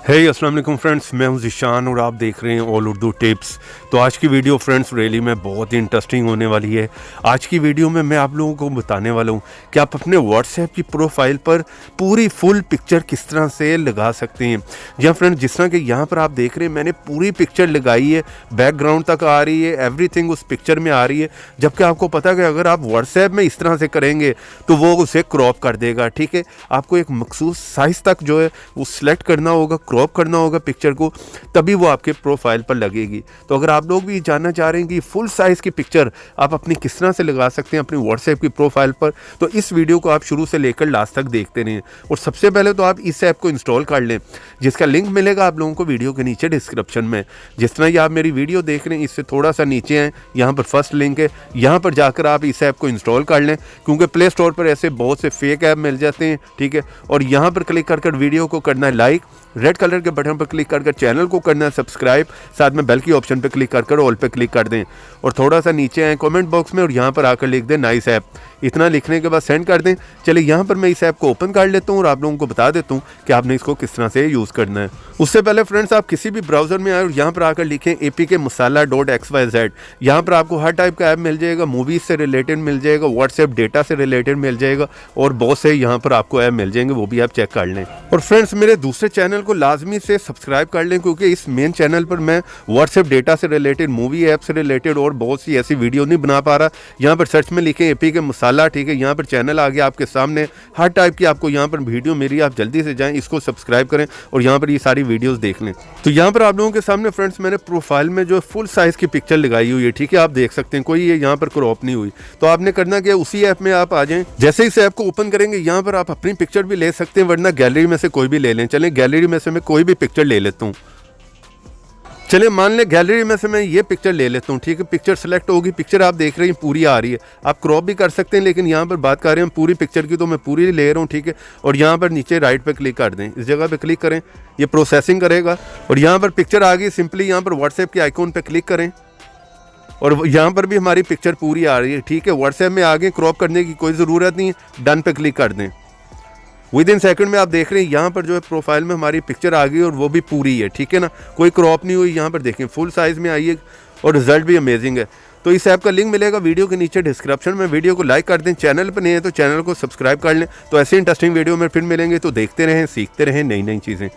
अस्सलाम वालेकुम फ्रेंड्स, मैं हूं ज़िशान और आप देख रहे हैं ऑल उर्दू टिप्स। तो आज की वीडियो फ्रेंड्स रैली में बहुत ही इंटरेस्टिंग होने वाली है। आज की वीडियो में मैं आप लोगों को बताने वाला हूं कि आप अपने व्हाट्सएप की प्रोफाइल पर पूरी फुल पिक्चर किस तरह से लगा सकते हैं। जी फ्रेंड्स, जिस तरह कि यहाँ पर आप देख रहे हैं मैंने पूरी पिक्चर लगाई है, बैकग्राउंड तक आ रही है, एवरीथिंग उस पिक्चर में आ रही है। जबकि आपको पता है कि अगर आप व्हाट्सएप में इस तरह से करेंगे तो वो उसे क्रॉप कर देगा। ठीक है, आपको एक मखसूस साइज़ तक जो है वो सिलेक्ट करना होगा, क्रॉप करना होगा पिक्चर को, तभी वो आपके प्रोफाइल पर लगेगी। तो अगर आप लोग भी जानना चाह रहे हैं कि फुल साइज़ की पिक्चर आप अपनी किस तरह से लगा सकते हैं अपनी व्हाट्सएप की प्रोफाइल पर, तो इस वीडियो को आप शुरू से लेकर लास्ट तक देखते रहें। और सबसे पहले तो आप इस ऐप को इंस्टॉल कर लें, जिसका लिंक मिलेगा आप लोगों को वीडियो के नीचे डिस्क्रिप्शन में। जिस तरह ये आप मेरी वीडियो देख रहे हैं इससे थोड़ा सा नीचे हैं, यहाँ पर फर्स्ट लिंक है, यहाँ पर जाकर आप इस ऐप को इंस्टॉल कर लें, क्योंकि प्ले स्टोर पर ऐसे बहुत से फेक ऐप मिल जाते हैं। ठीक है, और यहाँ पर क्लिक कर वीडियो को करना है लाइक, रेड कलर के बटन पर क्लिक कर चैनल को करना है सब्सक्राइब, साथ में बेल की ऑप्शन पर क्लिक कर ऑल पे क्लिक कर दें। और थोड़ा सा नीचे आए कमेंट बॉक्स में और यहाँ पर आकर लिख दें नाइस ऐप। इतना लिखने के बाद सेंड कर दें। चलिए यहाँ पर मैं इस ऐप को ओपन कर लेता हूँ और आप लोगों को बता देता हूँ कि आपने इसको किस तरह से यूज़ करना है। उससे पहले फ्रेंड्स, आप किसी भी ब्राउज़र में आए और यहाँ पर आकर लिखें apkmasala.xyz। यहाँ पर आपको हर टाइप का ऐप मिल जाएगा, मूवीज़ से रिलेटेड मिल जाएगा, व्हाट्सएप डेटा से रिलेटेड मिल जाएगा और बहुत से यहाँ पर आपको ऐप मिल जाएंगे, वो भी आप चेक कर लें। और फ्रेंड्स, मेरे दूसरे चैनल को लाजमी से सब्सक्राइब कर लें, क्योंकि इस मेन चैनल पर मैं व्हाट्सएप डेटा से रिलेटेड, मूवी ऐप से रिलेटेड और बहुत सी ऐसी वीडियो नहीं बना पा रहा। यहाँ पर सर्च में लिखें APK मसाला। ठीक है, यहाँ पर चैनल आ गया आपके सामने, हर टाइप की आपको यहाँ पर वीडियो मेरी, आप जल्दी से जाएं, इसको सब्सक्राइब करें और यहाँ पर ये सारी वीडियोस देख लें। तो यहाँ पर आप लोगों के सामने फ्रेंड्स मैंने प्रोफाइल में जो फुल साइज़ की पिक्चर लगाई हुई है। ठीक है, आप देख सकते हैं कोई ये यहाँ पर क्रॉप नहीं हुई। तो आपने करना क्या, उसी ऐप में आप आ जाएं। जैसे इस ऐप को ओपन करेंगे यहाँ पर आप अपनी पिक्चर भी ले सकते हैं, वरना गैलरी में से कोई भी ले लें। चलें गैलरी में से मैं कोई भी पिक्चर ले लेता हूँ। चलिए मान लें गैलरी में से मैं ये पिक्चर ले लेता हूँ। ठीक है, पिक्चर सेलेक्ट होगी, पिक्चर आप देख रहे हैं पूरी आ रही है। आप क्रॉप भी कर सकते हैं, लेकिन यहाँ पर बात कर रहे हैं पूरी पिक्चर की, तो मैं पूरी ले रहा हूँ। ठीक है, और यहाँ पर नीचे राइट पे क्लिक कर दें, इस जगह पे क्लिक करें, ये प्रोसेसिंग करेगा और यहाँ पर पिक्चर आ गई। सिंपली यहाँ पर व्हाट्सएप के आइकॉन पर क्लिक करें और यहाँ पर भी हमारी पिक्चर पूरी आ रही है। ठीक है, व्हाट्सएप में आगे क्रॉप करने की कोई ज़रूरत नहीं है, डन पे क्लिक कर दें। विद इन सेकंड में आप देख रहे हैं यहाँ पर जो है प्रोफाइल में हमारी पिक्चर आ गई और वो भी पूरी है। ठीक है ना, कोई क्रॉप नहीं हुई। यहाँ पर देखें फुल साइज़ में आई है और रिजल्ट भी अमेजिंग है। तो इस ऐप का लिंक मिलेगा वीडियो के नीचे डिस्क्रिप्शन में। वीडियो को लाइक कर दें, चैनल पर नहीं है तो चैनल को सब्सक्राइब कर लें। तो ऐसे इंटरेस्टिंग वीडियो में फिर मिलेंगे, तो देखते रहें, सीखते रहें नई नई चीज़ें।